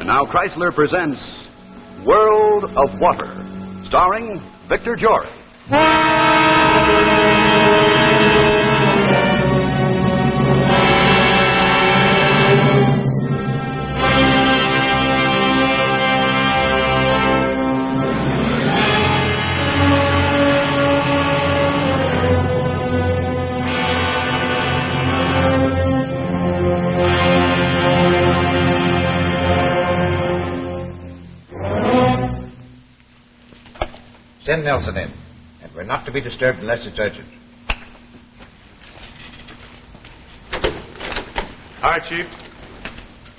And now Chrysler presents World of Water, starring Victor Jory. Send Nelson in. And we're not to be disturbed unless it's urgent. Hi, Chief.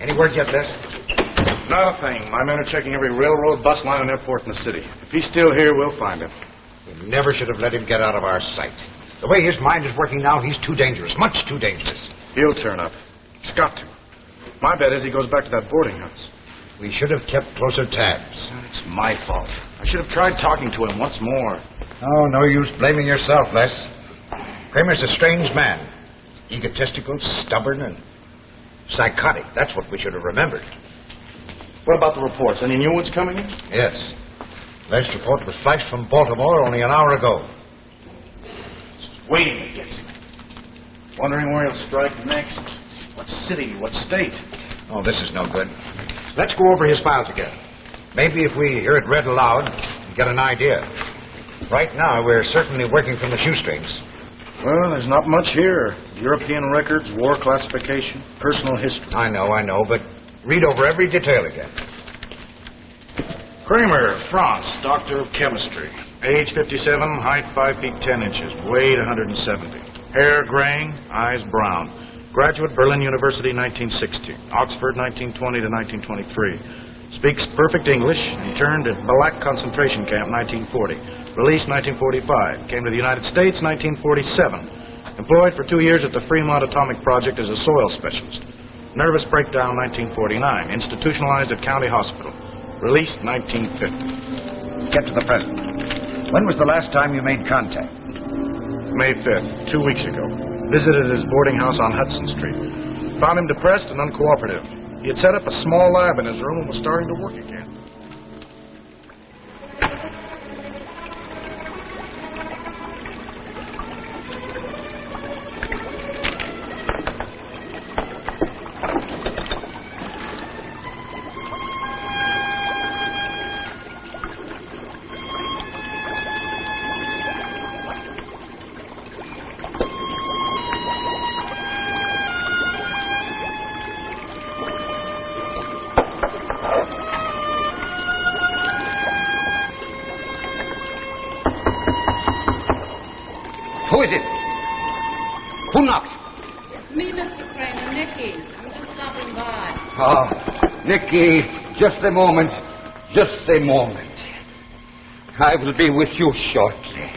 Any word yet, Les? Not a thing. My men are checking every railroad, bus line, and airport in the city. If he's still here, we'll find him. We never should have let him get out of our sight. The way his mind is working now, he's too dangerous. Much too dangerous. He'll turn up. He's got to. My bet is he goes back to that boarding house. We should have kept closer tabs. It's my fault. I should have tried talking to him once more. Oh, no use blaming yourself, Les. Kramer's a strange man. Egotistical, stubborn, and psychotic. That's what we should have remembered. What about the reports? Any new ones coming in? Yes. Last report was flashed from Baltimore only an hour ago. Just waiting to get him. Wondering where he'll strike next. What city? What state? Oh, this is no good. Let's go over his files again. Maybe if we hear it read aloud, we'll get an idea. Right now, we're certainly working from the shoestrings. Well, there's not much here. European records, war classification, personal history. I know, but read over every detail again. Kramer, France, doctor of chemistry. Age 57, height 5 feet 10 inches, weight 170. Hair graying, eyes brown. Graduate, Berlin University, 1960. Oxford, 1920 to 1923. Speaks perfect English. Interned at Balak concentration camp, 1940. Released, 1945. Came to the United States, 1947. Employed for 2 years at the Fremont Atomic Project as a soil specialist. Nervous breakdown, 1949. Institutionalized at County Hospital. Released, 1950. Get to the present. When was the last time you made contact? May 5th, 2 weeks ago. Visited his boarding house on Hudson Street. Found him depressed and uncooperative. He had set up a small lab in his room and was starting to work again. Who is it? Who knocked? It's me, Mr. Kramer, Nicky. I'm just stopping by. Oh, Nicky, just a moment. Just a moment. I will be with you shortly.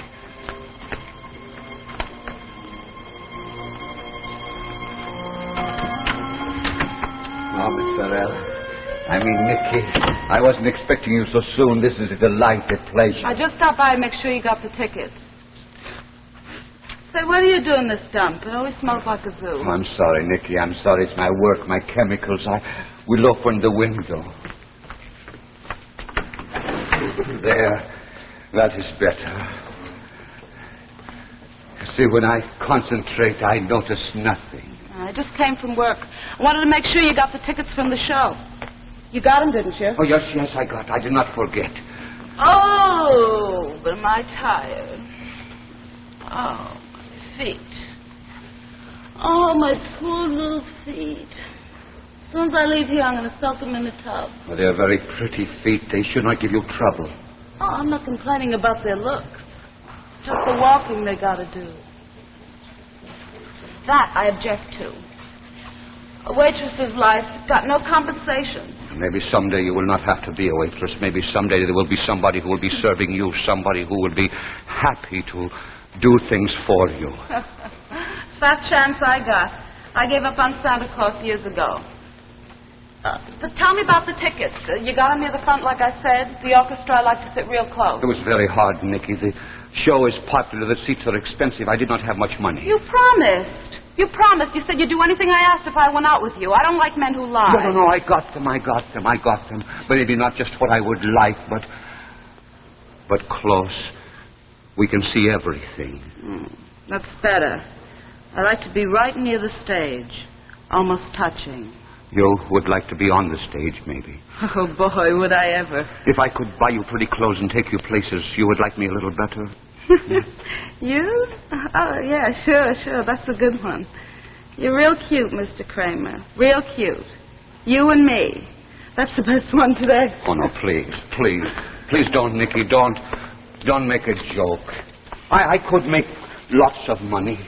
Oh, Miss Farrell. I mean, Nicky, I wasn't expecting you so soon. This is a delight, a pleasure. I just stopped by to make sure you got the tickets. Say, what are you doing this dump? It always smells like a zoo. Oh, I'm sorry, Nicky. I'm sorry. It's my work, my chemicals. I will open the window. There. That is better. See, when I concentrate, I notice nothing. I just came from work. I wanted to make sure you got the tickets from the show. You got them, didn't you? Oh, yes, I got. I did not forget. Oh, but am I tired? Oh, my feet. Oh, my poor little feet. As soon as I leave here, I'm going to soak them in the tub. Well, they're very pretty feet. They should not give you trouble. Oh, I'm not complaining about their looks. It's just the walking they got to do. That I object to. A waitress's life got no compensations. Maybe someday you will not have to be a waitress. Maybe someday there will be somebody who will be serving you, somebody who will be happy to do things for you. Fat chance I got. I gave up on Santa Claus years ago. But tell me about the tickets. You got them near the front, like I said. The orchestra, I like to sit real close. It was very hard, Nicky. The show is popular. The seats are expensive. I did not have much money. You promised. You promised. You said you'd do anything I asked if I went out with you. I don't like men who lie. No, I got them. But maybe not just what I would like, but close. We can see everything. That's better. I like to be right near the stage, almost touching. You would like to be on the stage, maybe. Oh, boy, would I ever. If I could buy you pretty clothes and take you places, you would like me a little better? You? Oh, yeah, sure. That's a good one. You're real cute, Mr. Kramer. Real cute. You and me. That's the best one today. Oh, no, please. Please don't, Nicky. Don't make a joke. I could make lots of money.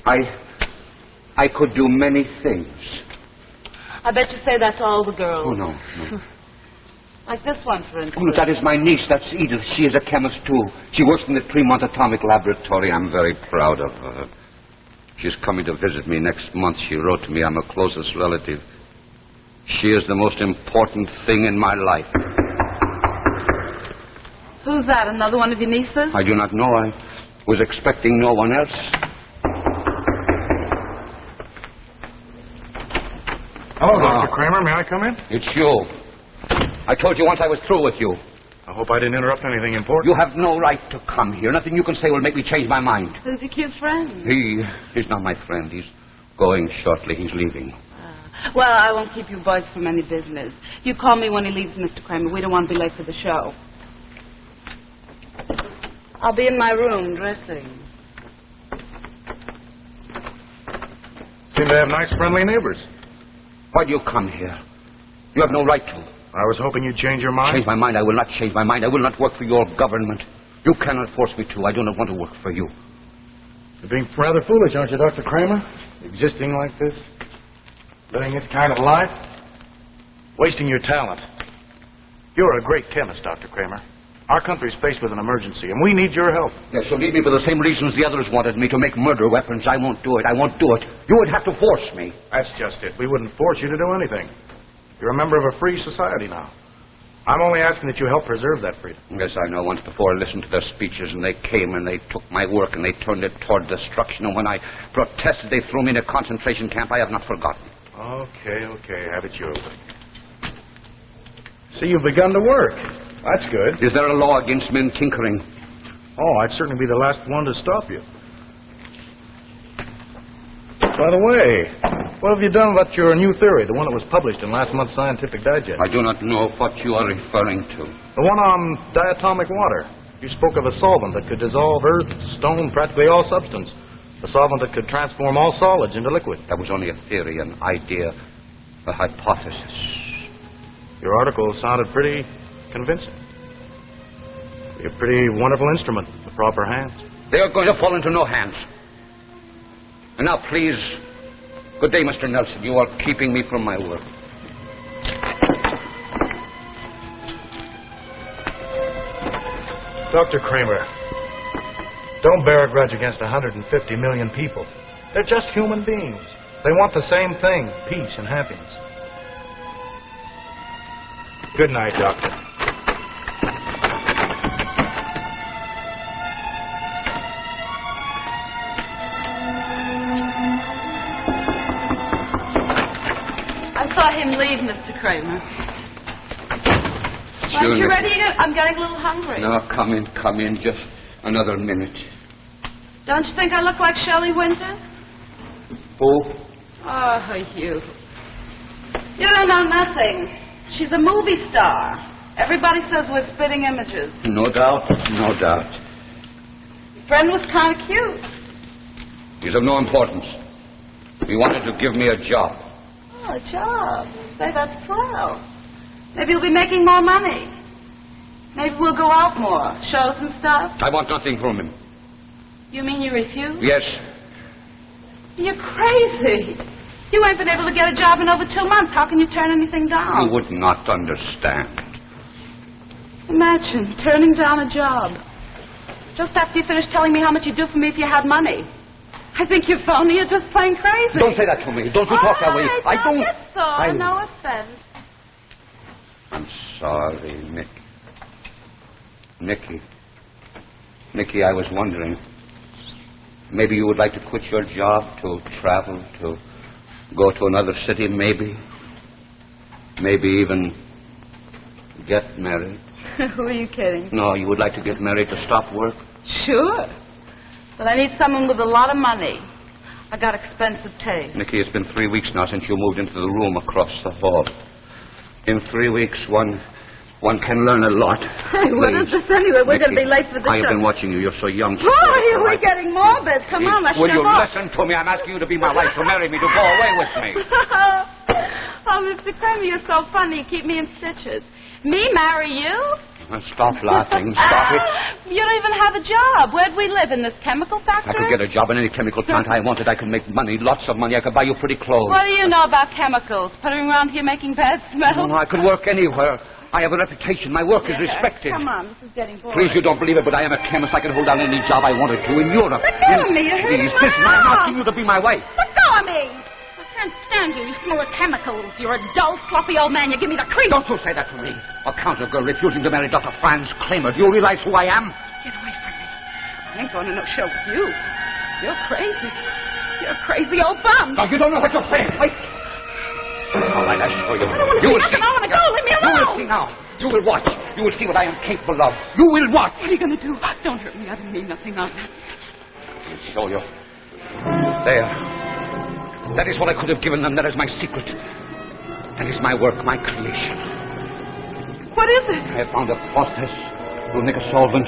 I could do many things. I bet you say that to all the girls. Oh, no. Like this one, for instance. Oh, that is my niece. That's Edith. She is a chemist, too. She works in the Tremont Atomic Laboratory. I'm very proud of her. She's coming to visit me next month. She wrote to me I'm her closest relative. She is the most important thing in my life. Who's that? Another one of your nieces? I do not know. I was expecting no one else. Hello, Dr. Kramer. May I come in? It's you. I told you once I was through with you. I hope I didn't interrupt anything important. You have no right to come here. Nothing you can say will make me change my mind. Who's your cute friend? He's not my friend. He's going shortly. He's leaving. Well, I won't keep you boys from any business. You call me when he leaves, Mr. Kramer. We don't want to be late for the show. I'll be in my room dressing. Seem to have nice, friendly neighbors. Why do you come here? You have no right to. I was hoping you'd change your mind. Change my mind? I will not change my mind. I will not work for your government. You cannot force me to. I do not want to work for you. You're being rather foolish, aren't you, Dr. Kramer? Existing like this? Living this kind of life? Wasting your talent. You're a great chemist, Dr. Kramer. Our country's faced with an emergency, and we need your help. Yes, you'll need me for the same reasons the others wanted me, to make murder weapons. I won't do it. You would have to force me. That's just it. We wouldn't force you to do anything. You're a member of a free society now. I'm only asking that you help preserve that freedom. Yes, I know. Once before I listened to their speeches, and they came and they took my work and they turned it toward destruction. And when I protested, they threw me in a concentration camp. I have not forgotten. Okay. Have it your way. See, you've begun to work. That's good. Is there a law against men tinkering? Oh, I'd certainly be the last one to stop you. By the way, what have you done about your new theory, the one that was published in last month's Scientific Digest? I do not know what you are referring to. The one on diatomic water. You spoke of a solvent that could dissolve earth, stone, practically all substance. A solvent that could transform all solids into liquid. That was only a theory, an idea, a hypothesis. Your article sounded pretty convincing. Be a pretty wonderful instrument in the proper hands. They are going to fall into no hands. And now, please, good day, Mr. Nelson. You are keeping me from my work. Dr. Kramer, don't bear a grudge against 150 million people. They're just human beings. They want the same thing, peace and happiness. Good night, Doctor. I saw him leave, Mr. Kramer. Aren't you ready? I'm getting a little hungry. No, come in. Just another minute. Don't you think I look like Shelley Winters? Who? Oh, you. You don't know nothing. She's a movie star. Everybody says we're spitting images. No doubt. Your friend was kind of cute. He's of no importance. He wanted to give me a job. Oh, a job. Say, that's swell. Maybe you'll be making more money. Maybe we'll go out more. Shows and stuff. I want nothing from him. You mean you refuse? Yes. You're crazy. You ain't been able to get a job in over 2 months. How can you turn anything down? You would not understand. Imagine turning down a job. Just after you finished telling me how much you'd do for me if you had money. I think you're phony. You're just plain crazy. Don't say that to me. Don't you talk that way. I don't. Yes, sir. No offense. I'm sorry, Nicky, I was wondering. Maybe you would like to quit your job, to travel, to go to another city, maybe. Maybe even get married. Who are you kidding? No, you would like to get married to stop work? Sure. But I need someone with a lot of money. I got expensive taste. Nicky, it's been 3 weeks now since you moved into the room across the hall. In 3 weeks, one can learn a lot. Hey, what is this anyway? We're going to be late for the I show. have been watching you. You're so young. Oh, we're getting morbid. Come on, let's Will you show off. listen to me? I'm asking you to be my wife, to marry me, to go away with me. Oh, Mr. Kramer, you're so funny. You keep me in stitches. Me marry you? Stop laughing. Stop it. You don't even have a job. Where'd we live? In this chemical I factory? could get a job in any chemical plant I wanted. I could make money, lots of money. I could buy you pretty clothes. What do you know about chemicals? Putting around here making bad smell? No, I could work anywhere. I have a reputation. My work is respected. Come on, this is getting boring. Please, you don't believe it, but I am a chemist. I can hold down any job I wanted to in Europe. Let go of me. You're hurting Please, my listen, I'm arm. asking you to be my wife. Let go of me. I can't stand you. You smell of chemicals. You're a dull, sloppy old man. You give me the creeps. Don't you say that to me. A counter girl refusing to marry Dr. Franz Kramer. Do you realize who I am? Get away from me. I ain't going to no show with you. You're crazy. You're a crazy old bum. No, you don't know what you're saying. Wait. All right, I'll show you. I don't want to You see will nothing. see. I want to go. Leave me You alone. will see now. You will watch. You will see what I am capable of. You will watch. What are you going to do? Don't hurt me. I didn't mean nothing of it. I'll show you. There. That is what I could have given them. That is my secret. That is my work, my creation. What is it? I have found a process that will make a solvent,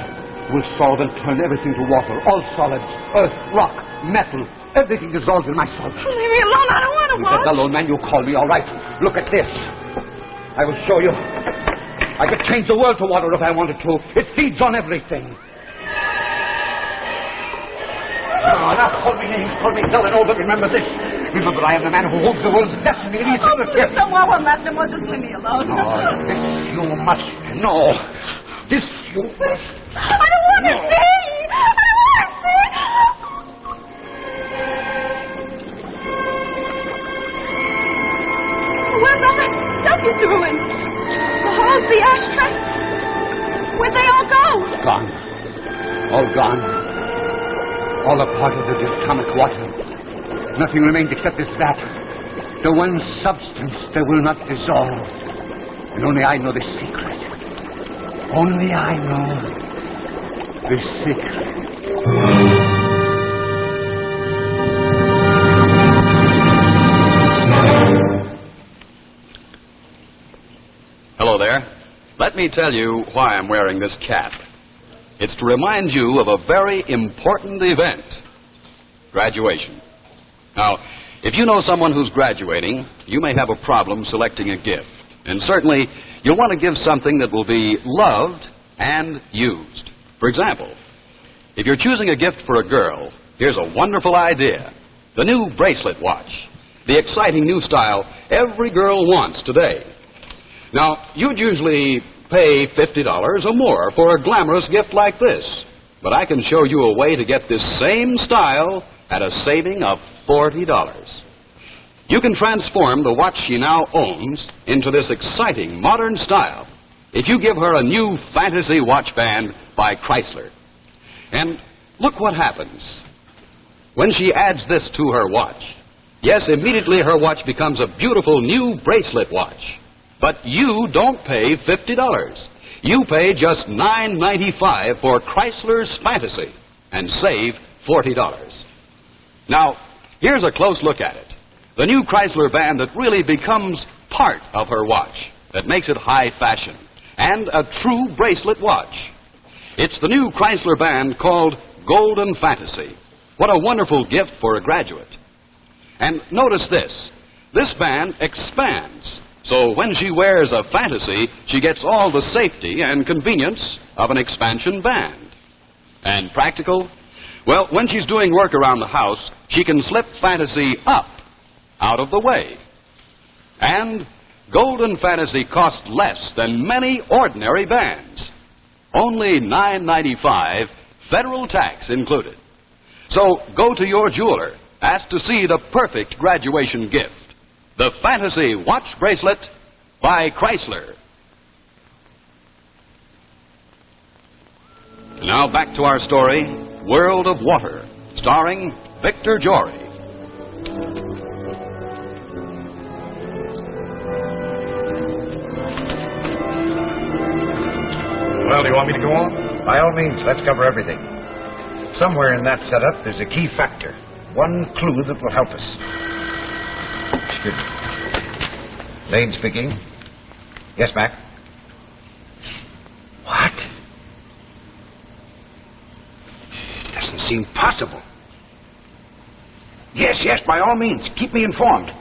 will solve and turn everything to water. All solids, earth, rock, metal, everything dissolves in my solvent. Leave me alone. I don't want to You watch. said, dull old man, you call me, all right. Look at this. I will show you. I could change the world to water if I wanted to. It feeds on everything. No, not call me names, call me dull and old, but remember this. Remember, I am the man who holds the world's destiny in his fingertips. Don't want nothing more. Just leave me alone. Oh, this you must know. This you must. I don't want to No. see. I don't want to see. Where's all that stuff you threw in? The hose, the ashtray? Where'd they all go? Gone. All gone. All a part of the atomic water. Nothing remains except this vat. The one substance that will not dissolve. And only I know the secret. Only I know the secret. Hello there. Let me tell you why I'm wearing this cap. It's to remind you of a very important event. Graduation. Now, if you know someone who's graduating, you may have a problem selecting a gift. And certainly, you'll want to give something that will be loved and used. For example, if you're choosing a gift for a girl, here's a wonderful idea. The new bracelet watch. The exciting new style every girl wants today. Now, you'd usually pay $50 or more for a glamorous gift like this. But I can show you a way to get this same style at a saving of $40. You can transform the watch she now owns into this exciting modern style if you give her a new fantasy watch band by Chrysler. And look what happens when she adds this to her watch. Yes, immediately her watch becomes a beautiful new bracelet watch. But you don't pay $50. You pay just $9.95 for Chrysler's Fantasy and save $40. Now, here's a close look at it. The new Chrysler band that really becomes part of her watch, that makes it high fashion, and a true bracelet watch. It's the new Chrysler band called Golden Fantasy. What a wonderful gift for a graduate. And notice this. This band expands. So when she wears a Fantasy, she gets all the safety and convenience of an expansion band. And practical? Well, when she's doing work around the house, she can slip Fantasy up, out of the way. And Golden Fantasy costs less than many ordinary bands. Only $9.95, federal tax included. So go to your jeweler, ask to see the perfect graduation gift. The Fantasy Watch Bracelet by Chrysler. Now back to our story, World of Water, starring Victor Jory. Well, do you want me to go on? By all means, let's cover everything. Somewhere in that setup, there's a key factor. One clue that will help us. Excuse me. Lane speaking. Yes, Mac? What? Doesn't seem possible. Yes, by all means. Keep me informed.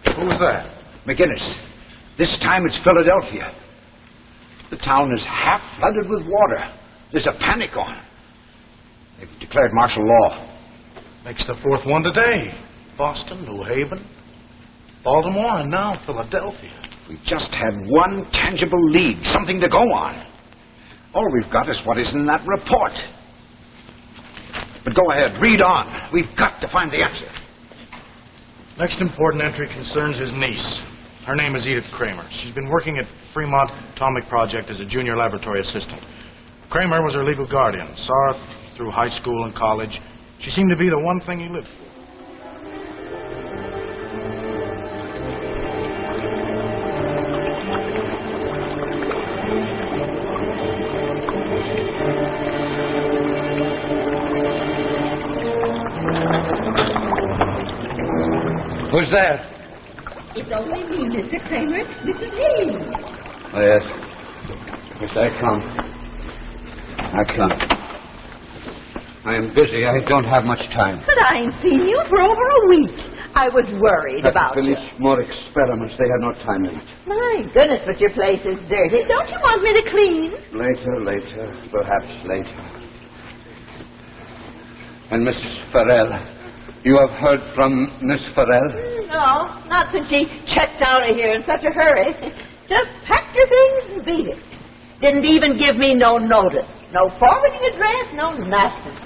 Who's that? McGinnis. This time it's Philadelphia. The town is half flooded with water. There's a panic on. They've declared martial law. Makes the fourth one today. Boston, New Haven, Baltimore, and now Philadelphia. We just had one tangible lead, something to go on. All we've got is what is in that report. But go ahead, read on. We've got to find the answer. Next important entry concerns his niece. Her name is Edith Kramer. She's been working at Fremont Atomic Project as a junior laboratory assistant. Kramer was her legal guardian, saw her through high school and college. She seemed to be the one thing he lived for. Who's there? It's only me, Mr. Kramer. Mrs. Hayes. Oh, yes. Yes, I come. I am busy. I don't have much time. But I ain't seen you for over a week. I was worried about you. Finish more experiments. They have no time limit. My goodness, but your place is dirty. Don't you want me to clean? Later. Perhaps later. And Miss Farrell. You have heard from Miss Farrell? No, not since she checked out of here in such a hurry. Just packed your things and beat it. Didn't even give me no notice. No forwarding address, no nothing.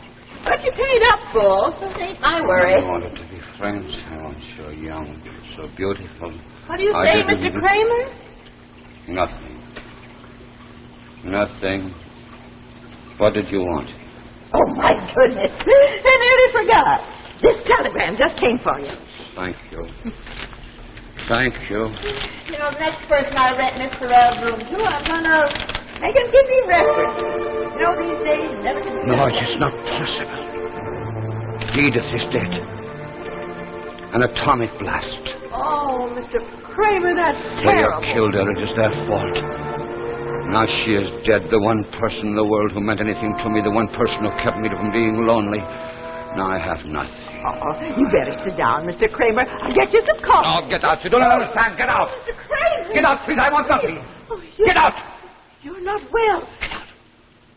But you paid up full, so it ain't my worry. I wanted to be friends. I want so young, so beautiful. What do you say, Mr. Kramer? Nothing. What did you want? Oh, my goodness. I nearly forgot. This telegram just came for you. Thank you. You know, the next person I rent Miss Farrell's room to, I'm going to make him give me reference. You know, these days, you never can... No, it's not possible. Edith is dead. An atomic blast. Oh, Mr. Kramer, that's They terrible. have killed her. It is their fault. Now she is dead. The one person in the world who meant anything to me. The one person who kept me from being lonely. Now I have nothing. Oh, you better sit down, Mr. Kramer. I'll get you some coffee. Oh, get out. You don't understand. Get out. Mr. Kramer! Get out, please. I want nothing. Oh, Get out. You're not well. Get out.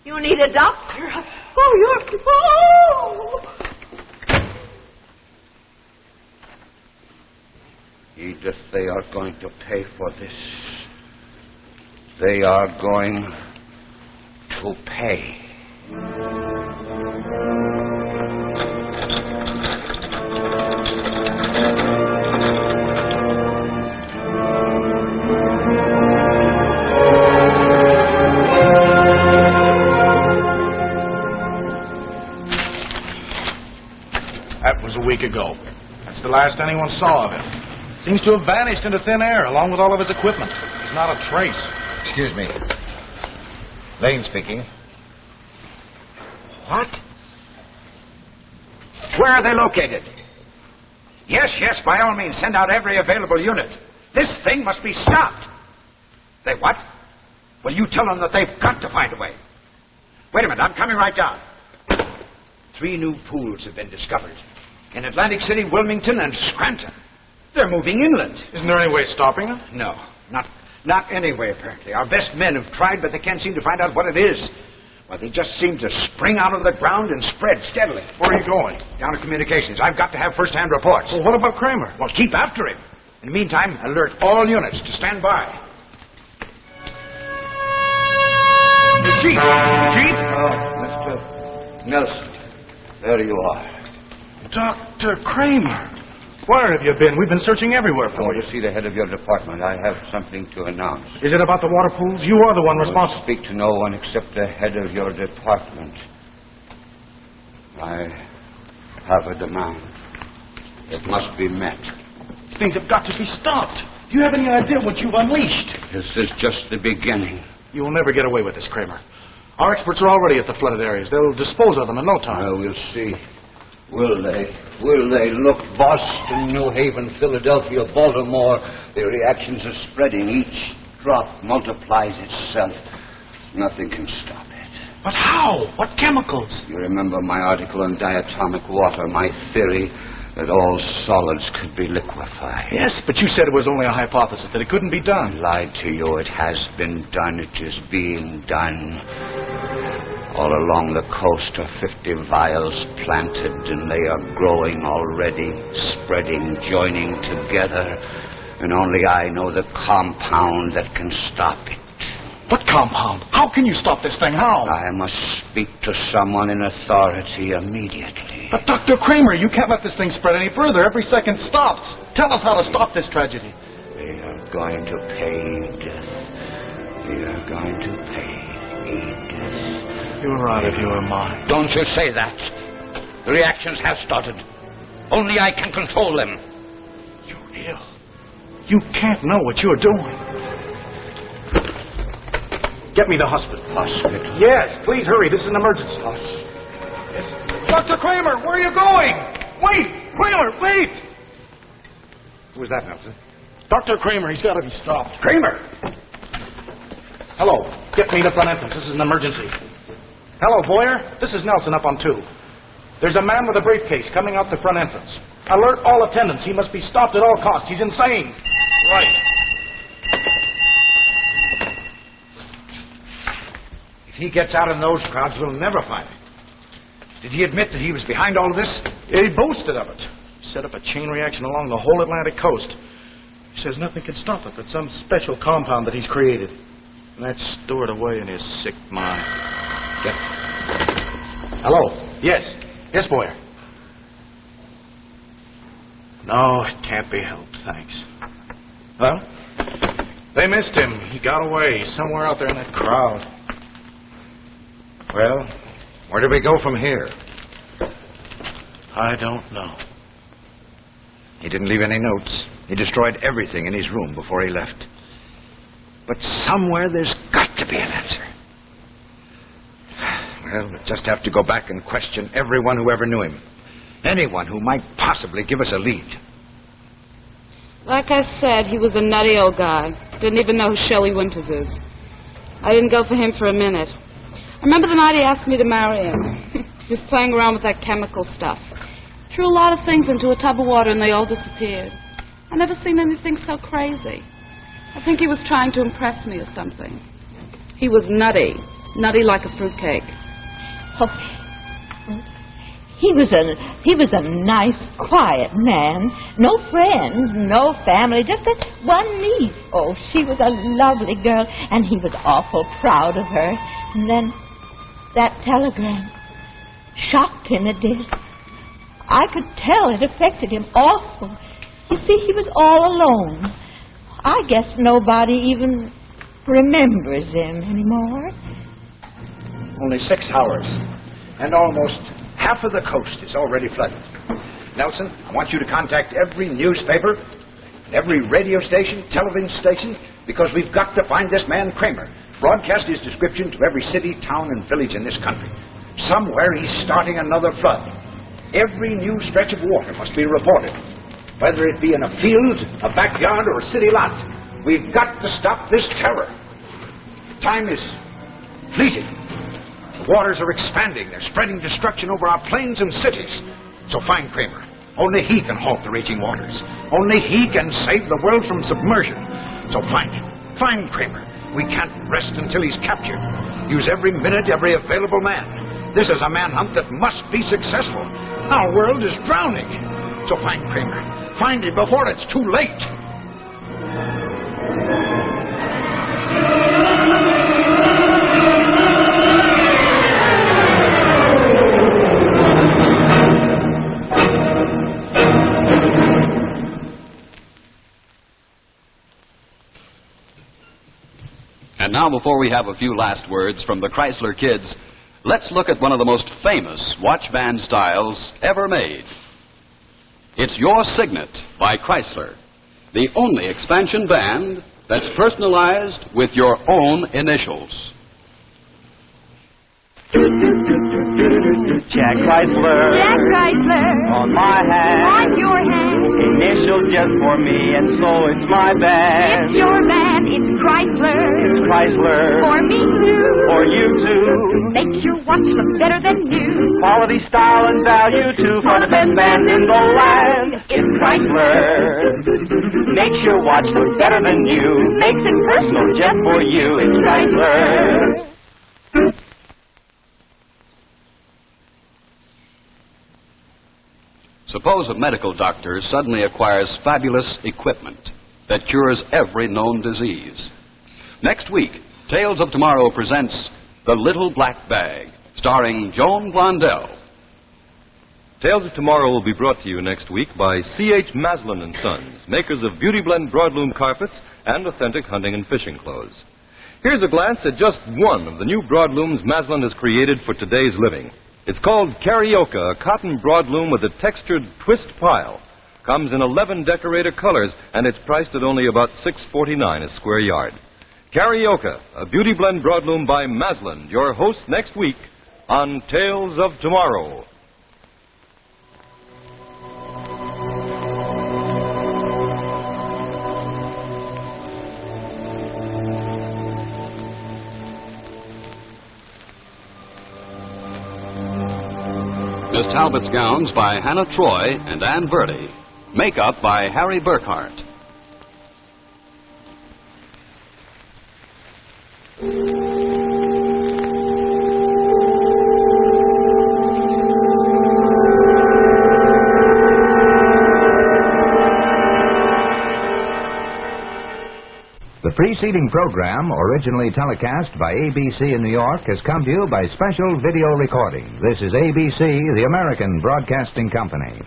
You need a doctor. Oh, you're... Oh! Edith, they are going to pay for this. They are going to pay. That was a week ago. That's the last anyone saw of him. Seems to have vanished into thin air, along with all of his equipment. There's not a trace. Excuse me. Lane speaking. What? Where are they located? Yes, by all means, send out every available unit. This thing must be stopped. They what? Well, you tell them that they've got to find a way. Wait a minute, I'm coming right down. 3 new pools have been discovered. In Atlantic City, Wilmington, and Scranton. They're moving inland. Isn't there any way of stopping him? No, not anyway, apparently. Our best men have tried, but they can't seem to find out what it is. Well, they just seem to spring out of the ground and spread steadily. Where are you going? Down to communications. I've got to have first-hand reports. Well, what about Kramer? Well, keep after him. In the meantime, alert all units to stand by. Chief! Oh, Mr. Nelson. There you are. Dr. Kramer. Where have you been? We've been searching everywhere I for want you. to see the head of your department. I have something to announce. Is it about the water pools? You are the one I will responsible. speak to no one except the head of your department. I have a demand. It must be met. Things have got to be stopped. Do you have any idea what you've unleashed? This is just the beginning. You will never get away with this, Kramer. Our experts are already at the flooded areas. They'll dispose of them in no time. Well, we'll see. Will they? Will they? Look, Boston, New Haven, Philadelphia, Baltimore, the reactions are spreading. Each drop multiplies itself. Nothing can stop it. But how? What chemicals? You remember my article on diatomic water, my theory that all solids could be liquefied. Yes, but you said it was only a hypothesis, that it couldn't be I done. lied to you. It has been done. It is being done. All along the coast are 50 vials planted, and they are growing already, spreading, joining together. And only I know the compound that can stop it. What compound? How can you stop this thing? How? I must speak to someone in authority immediately. But Dr. Kramer, you can't let this thing spread any further. Every second stops. Tell us how to stop this tragedy. They are going to pay, Edith. They are going to pay, Edith. You're out of your mind. Don't you say that. The reactions have started. Only I can control them. You're ill. You can't know what you're doing. Get me the hospital. Hospital? Yes, please hurry. This is an emergency. Yes. Dr. Kramer, where are you going? Wait! Kramer, wait! Who was that, Nelson? Dr. Kramer, he's got to be stopped. Kramer! Hello. Get me the front entrance. This is an emergency. Hello, Boyer. This is Nelson up on 2. There's a man with a briefcase coming out the front entrance. Alert all attendants. He must be stopped at all costs. He's insane. Right. If he gets out in those crowds, we'll never find him. Did he admit that he was behind all of this? He boasted of it. He set up a chain reaction along the whole Atlantic coast. He says nothing can stop it but some special compound that he's created. And that's stored away in his sick mind. Get it. Hello? Yes. Yes, Boyer. No, it can't be helped, thanks. Well, they missed him. He got away somewhere out there in that crowd. Well, where do we go from here? I don't know. He didn't leave any notes. He destroyed everything in his room before he left. But somewhere there's got to be an answer. Well, we'll just have to go back and question everyone who ever knew him. Anyone who might possibly give us a lead. Like I said, he was a nutty old guy. Didn't even know who Shelley Winters is. I didn't go for him for a minute. I remember the night he asked me to marry him. He was playing around with that chemical stuff. Threw a lot of things into a tub of water and they all disappeared. I never seen anything so crazy. I think he was trying to impress me or something. He was nutty. Nutty like a fruitcake. Oh, he was a nice, quiet man. No friends, no family, just that one niece. Oh, she was a lovely girl, and he was awful proud of her. And then that telegram shocked him, it did. I could tell it affected him awful. You see, he was all alone. I guess nobody even remembers him anymore. Only 6 hours, and almost half of the coast is already flooded. Nelson, I want you to contact every newspaper, every radio station, television station, because we've got to find this man Kramer. Broadcast his description to every city, town, and village in this country. Somewhere he's starting another flood. Every new stretch of water must be reported, whether it be in a field, a backyard, or a city lot. We've got to stop this terror. Time is fleeting. The waters are expanding. They're spreading destruction over our plains and cities. So find Kramer. Only he can halt the raging waters. Only he can save the world from submersion. So find him. Find Kramer. We can't rest until he's captured. Use every minute, every available man. This is a manhunt that must be successful. Our world is drowning. So find Kramer. Find him before it's too late. And now, before we have a few last words from the Chrysler Kids, let's look at one of the most famous watch band styles ever made. It's Your Signet by Chrysler, the only expansion band that's personalized with your own initials. Jack Chrysler. Jack Chrysler. On my hand. On your hand. Initial just for me, and so it's my band. It's your band. It's Chrysler. It's Chrysler. For me too. For you too. Makes your watch look better than new. Quality, style, and value too. For the best band in the land. It's Chrysler. Makes your watch look better than you. Makes it personal just for you. It's Chrysler. Suppose a medical doctor suddenly acquires fabulous equipment that cures every known disease. Next week, Tales of Tomorrow presents The Little Black Bag, starring Joan Blondell. Tales of Tomorrow will be brought to you next week by C.H. Maslin & Sons, makers of Beauty Blend broadloom carpets and authentic hunting and fishing clothes. Here's a glance at just one of the new broadlooms Maslin has created for today's living. It's called Carioca, a cotton broadloom with a textured twist pile. Comes in 11 decorator colors, and it's priced at only about $6.49 a square yard. Carioca, a Beauty Blend broadloom by Maslin, your host next week on Tales of Tomorrow. Miss Talbot's gowns by Hannah Troy and Ann Verdi. Makeup by Harry Burkhart. The preceding program, originally telecast by ABC in New York, has come to you by special video recording. This is ABC, the American Broadcasting Company.